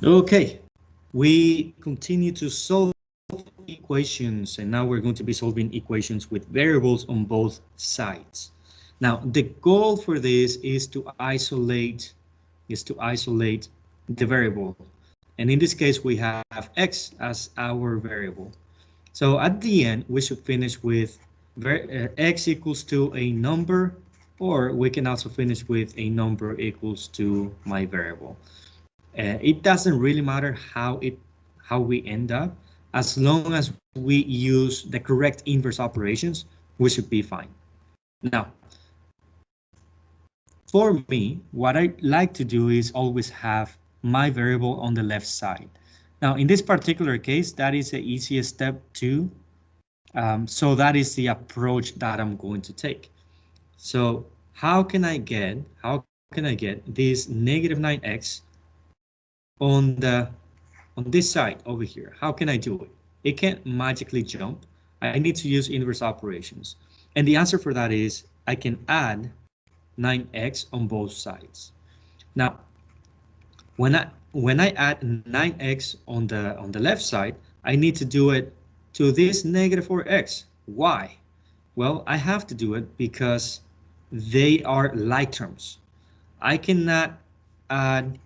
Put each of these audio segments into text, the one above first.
Okay, we continue to solve equations, and now we're going to be solving equations with variables on both sides. Now, the goal for this is to isolate the variable, and in this case we have x as our variable. So at the end we should finish with x equals to a number, or we can also finish with a number equals to my variable. It doesn't really matter how we end up, as long as we use the correct inverse operations, we should be fine. Now, for me, what I like to do is always have my variable on the left side. Now, in this particular case, that is the easiest step too. So that is the approach that I'm going to take. So how can I get this negative 9x on this side over here? How can I do it? It can't magically jump. I need to use inverse operations. And the answer for that is I can add 9x on both sides. Now, when I add 9x on the left side, I need to do it to this negative 4x. Why? Well, I have to do it because they are like terms. I cannot add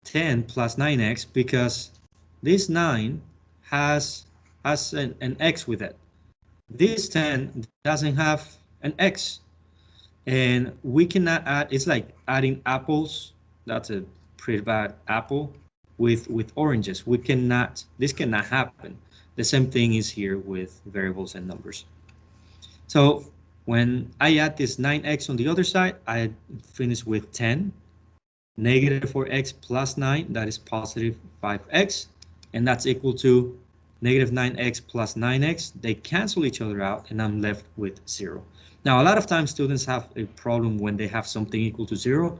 10 plus 9x because this 9 has an x with it. This 10 doesn't have an x, and we cannot add. It's like adding apples. That's a pretty bad apple with oranges. We cannot. This cannot happen. The same thing is here with variables and numbers. So when I add this 9x on the other side, I finish with 10. Negative 4x plus 9, that is positive 5x, and that's equal to negative 9x plus 9x. They cancel each other out, and I'm left with 0. Now, a lot of times students have a problem when they have something equal to 0.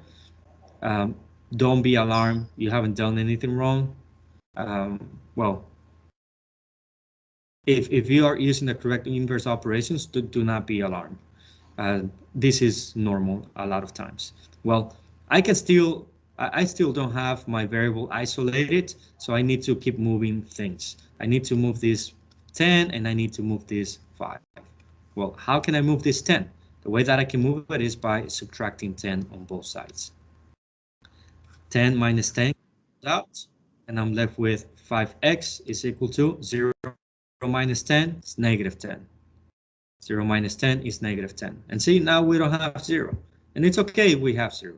Don't be alarmed. You haven't done anything wrong. Well, if you are using the correct inverse operations, do not be alarmed. This is normal a lot of times. Well, I still don't have my variable isolated, so I need to keep moving things. I need to move this 10 and I need to move this 5. Well, how can I move this 10? The way that I can move it is by subtracting 10 on both sides. 10 minus 10 out, and I'm left with 5x is equal to 0 minus 10 is negative 10. 0 minus 10 is negative 10. And see, now we don't have 0. And it's okay if we have 0.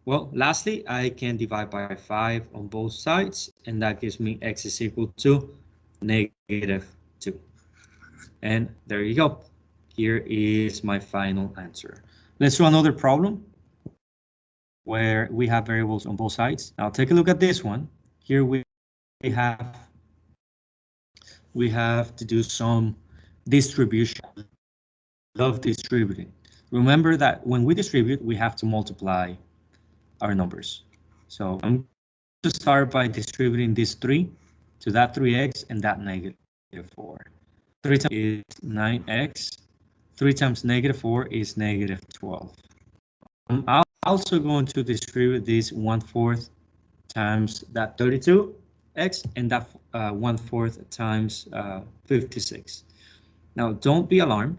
Well, lastly, I can divide by 5 on both sides, and that gives me x is equal to negative 2. And there you go. Here is my final answer. Let's do another problem where we have variables on both sides. Now take a look at this one. Here we have to do some distribution. Love distributing. Remember that when we distribute, we have to multiply our numbers. So I'm going to start by distributing this 3 to that 3x and that negative 4. 3 times is 9x. 3 times negative 4 is negative 12. I'm also going to distribute this 1/4 times that 32x and that 1/4 times 56. Now don't be alarmed.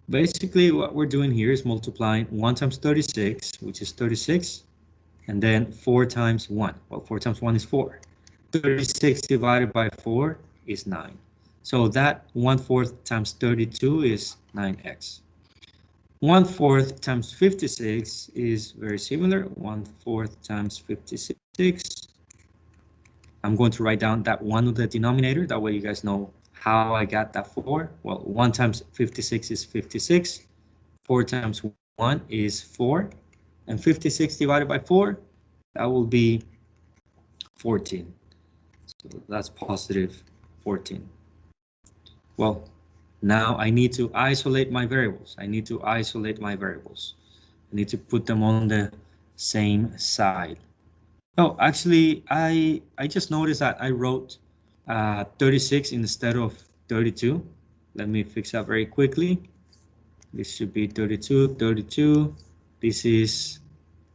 Basically, what we're doing here is multiplying 1 times 36, which is 36, and then 4 times 1. Well, 4 times 1 is 4. 36 divided by 4 is 9. So that 1/4 times 32 is 9x. 1/4 times 56 is very similar. 1/4 times 56. I'm going to write down that 1 on the denominator. That way you guys know how I got that 4. Well, 1 times 56 is 56. 4 times 1 is 4. And 56 divided by 4, that will be 14. So that's positive 14. Well, now I need to isolate my variables. I need to put them on the same side. Oh, actually, I just noticed that I wrote 36 instead of 32. Let me fix that very quickly. This should be 32, 32. This is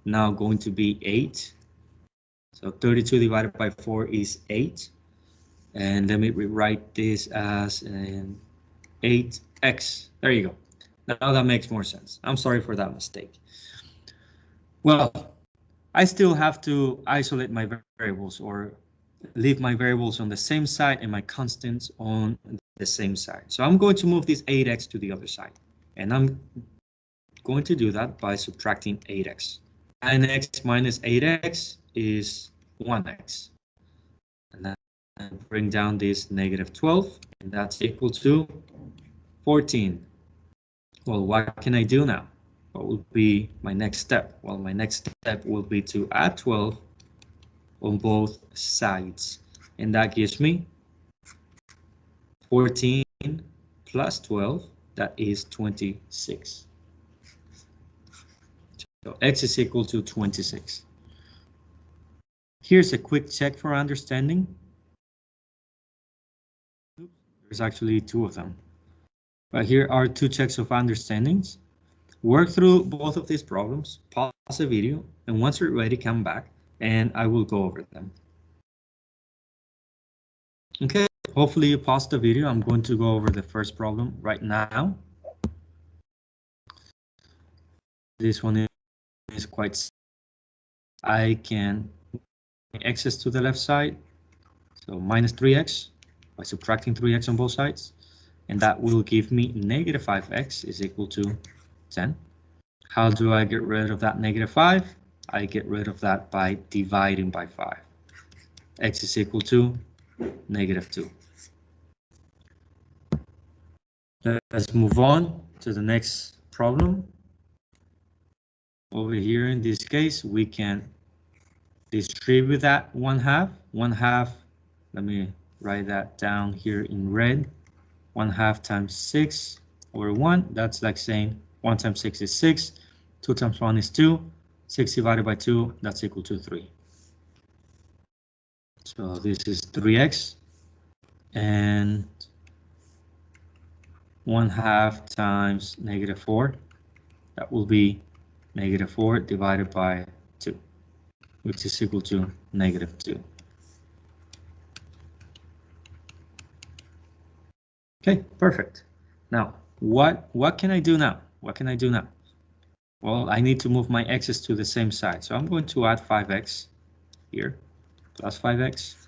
now going to be 8. So 32 divided by 4 is 8. And let me rewrite this as an 8x. There you go. Now that makes more sense. I'm sorry for that mistake. Well, I still have to isolate my variables or leave my variables on the same side and my constants on the same side. So I'm going to move this 8x to the other side. And I'm going to do that by subtracting 8x. 9x minus 8x is 1x. And then bring down this negative 12, and that's equal to 14. Well, what can I do now? What will be my next step? Well, my next step will be to add 12 on both sides. And that gives me 14 plus 12, that is 26. So x is equal to 26. Here's a quick check for understanding. There's actually 2 of them. But here are 2 checks of understandings. Work through both of these problems, pause the video, and once you're ready, come back and I will go over them. Okay, hopefully you paused the video. I'm going to go over the first problem right now. This one is quite simple. I can x's to the left side, so minus 3x by subtracting 3x on both sides, and that will give me negative 5x is equal to 10. How do I get rid of that negative 5? I get rid of that by dividing by 5. X is equal to negative 2. Let's move on to the next problem. Over here in this case, we can distribute that 1/2. 1/2, let me write that down here in red. 1/2 times 6 over 1. That's like saying 1 times 6 is 6. 2 times 1 is 2. 6 divided by 2, that's equal to 3. So this is 3x. And 1/2 times negative 4. That will be negative 4 divided by 2, which is equal to negative 2. Okay, perfect. Now, what can I do now? What can I do now? Well, I need to move my x's to the same side. So I'm going to add 5x here, plus 5x.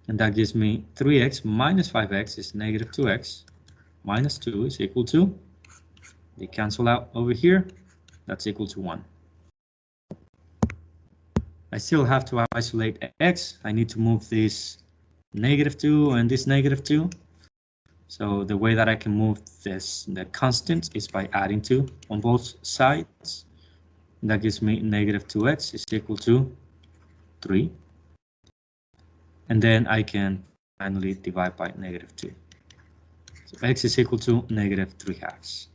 And that gives me 3x minus 5x is negative 2x. Minus 2 is equal to, they cancel out over here. That's equal to 1. I still have to isolate x. I need to move this negative 2 and this negative 2. So the way that I can move this, the constant, is by adding 2 on both sides. And that gives me negative 2x is equal to 3. And then I can finally divide by negative 2. So x is equal to negative 3/2.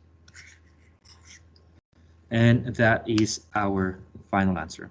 And that is our final answer.